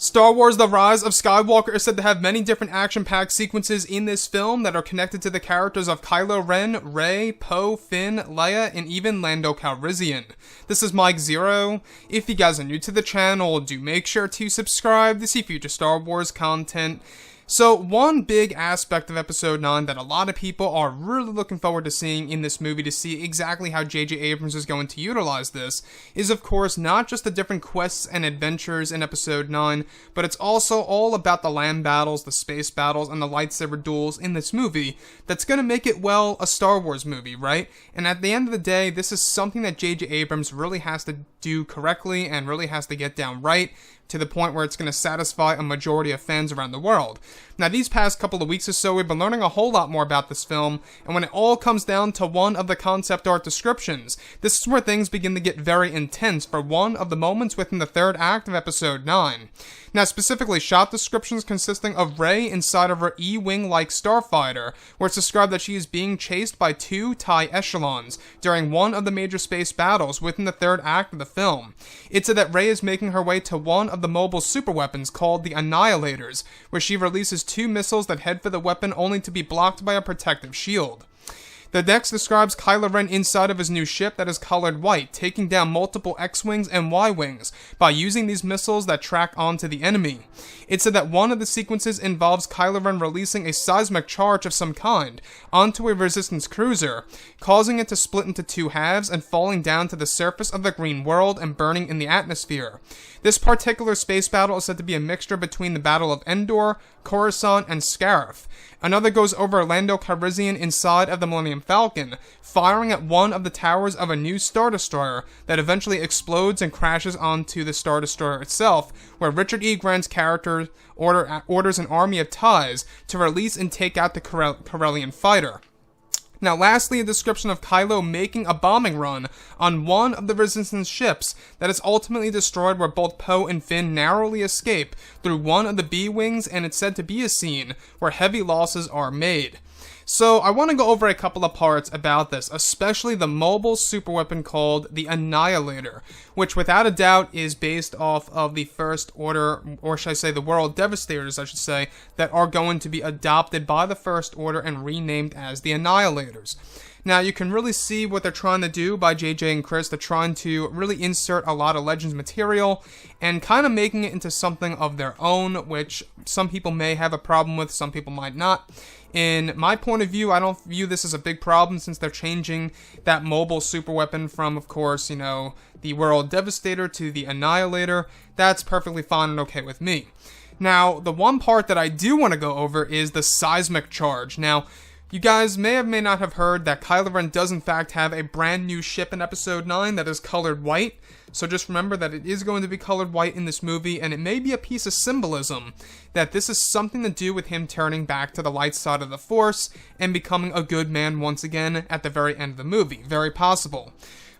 Star Wars The Rise of Skywalker is said to have many different action-packed sequences in this film that are connected to the characters of Kylo Ren, Rey, Poe, Finn, Leia, and even Lando Calrissian. This is Mike Zero. If you guys are new to the channel, do make sure to subscribe to see future Star Wars content. So, one big aspect of Episode 9 that a lot of people are really looking forward to seeing in this movie to see exactly how J.J. Abrams is going to utilize this is, of course, not just the different quests and adventures in Episode 9, but it's also all about the land battles, the space battles, and the lightsaber duels in this movie that's going to make it, well, a Star Wars movie, right? And at the end of the day, this is something that J.J. Abrams really has to do correctly and really has to get down right, to the point where it's going to satisfy a majority of fans around the world. Now, these past couple of weeks or so, we've been learning a whole lot more about this film, and when it all comes down to one of the concept art descriptions, this is where things begin to get very intense for one of the moments within the third act of Episode 9. Now, specifically, shot descriptions consisting of Rey inside of her E-Wing-like starfighter, where it's described that she is being chased by two TIE echelons during one of the major space battles within the third act of the film. It said that Rey is making her way to one of the mobile superweapons called the Annihilators, where she releases two missiles that head for the weapon only to be blocked by a protective shield. The next describes Kylo Ren inside of his new ship that is colored white, taking down multiple X-Wings and Y-Wings by using these missiles that track onto the enemy. It said that one of the sequences involves Kylo Ren releasing a seismic charge of some kind onto a Resistance cruiser, causing it to split into two halves and falling down to the surface of the green world and burning in the atmosphere. This particular space battle is said to be a mixture between the Battle of Endor, Coruscant, and Scarif. Another goes over Lando Calrissian inside of the Millennium Falcon, firing at one of the towers of a new Star Destroyer that eventually explodes and crashes onto the Star Destroyer itself, where Richard E. Grant's character orders an army of TIEs to release and take out the Corellian fighter. Now, lastly, a description of Kylo making a bombing run on one of the Resistance ships that is ultimately destroyed, where both Poe and Finn narrowly escape through one of the B-Wings, and it's said to be a scene where heavy losses are made. So, I want to go over a couple of parts about this, especially the mobile superweapon called the Annihilator, which without a doubt is based off of the First Order, or should I say the World Devastators, I should say, that are going to be adopted by the First Order and renamed as the Annihilators. Now, you can really see what they're trying to do by JJ and Chris. They're trying to really insert a lot of Legends material and kind of making it into something of their own, which some people may have a problem with, some people might not. In my point of view, I don't view this as a big problem since they're changing that mobile superweapon from, of course, the World Devastator to the Annihilator. That's perfectly fine and okay with me. Now, the one part that I do want to go over is the seismic charge. Now, you guys may or may not have heard that Kylo Ren does in fact have a brand new ship in Episode 9 that is colored white. So just remember that it is going to be colored white in this movie, and it may be a piece of symbolism that this is something to do with him turning back to the light side of the Force and becoming a good man once again at the very end of the movie. Very possible.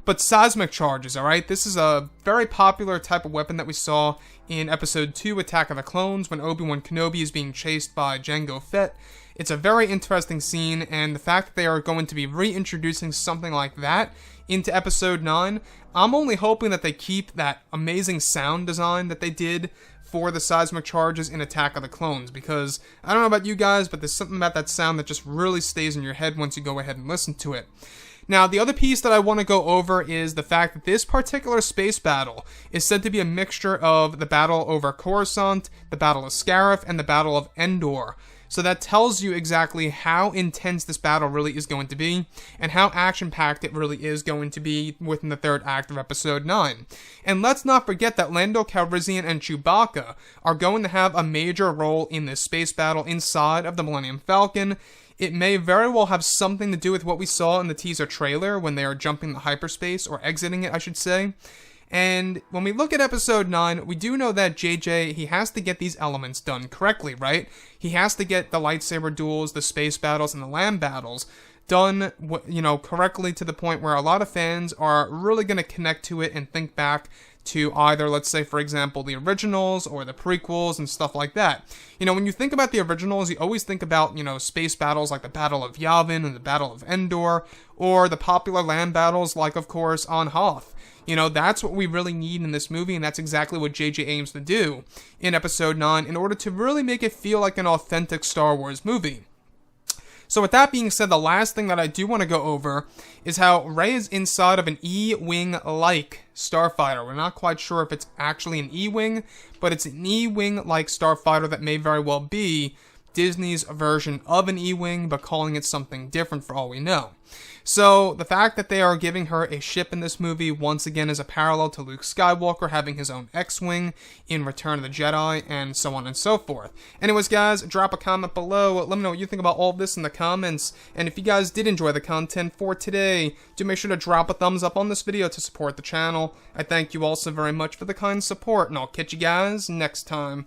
But seismic charges, alright? This is a very popular type of weapon that we saw in Episode 2, Attack of the Clones, when Obi-Wan Kenobi is being chased by Jango Fett. It's a very interesting scene, and the fact that they are going to be reintroducing something like that into Episode 9, I'm only hoping that they keep that amazing sound design that they did for the seismic charges in Attack of the Clones, because I don't know about you guys, but there's something about that sound that just really stays in your head once you go ahead and listen to it. Now, the other piece that I want to go over is the fact that this particular space battle is said to be a mixture of the battle over Coruscant, the Battle of Scarif, and the Battle of Endor. So that tells you exactly how intense this battle really is going to be, and how action-packed it really is going to be within the third act of Episode 9. And let's not forget that Lando Calrissian and Chewbacca are going to have a major role in this space battle inside of the Millennium Falcon. It may very well have something to do with what we saw in the teaser trailer when they are jumping the hyperspace, or exiting it, I should say. And when we look at Episode 9, we do know that JJ, he has to get these elements done correctly, right? He has to get the lightsaber duels, the space battles, and the land battles done, correctly, to the point where a lot of fans are really going to connect to it and think back to either, let's say, for example, the originals or the prequels and stuff like that. You know, when you think about the originals, you always think about, you know, space battles like the Battle of Yavin and the Battle of Endor, or the popular land battles like, of course, on Hoth. You know, that's what we really need in this movie, and that's exactly what JJ aims to do in Episode 9 in order to really make it feel like an authentic Star Wars movie. So with that being said, the last thing that I do want to go over is how Rey is inside of an E-Wing-like starfighter. We're not quite sure if it's actually an E-Wing, but it's an E-Wing-like starfighter that may very well be Disney's version of an E-Wing, but calling it something different for all we know. So, the fact that they are giving her a ship in this movie, once again, is a parallel to Luke Skywalker having his own X-Wing in Return of the Jedi, and so on and so forth. Anyways, guys, drop a comment below. Let me know what you think about all of this in the comments. And if you guys did enjoy the content for today, do make sure to drop a thumbs up on this video to support the channel. I thank you all so very much for the kind support, and I'll catch you guys next time.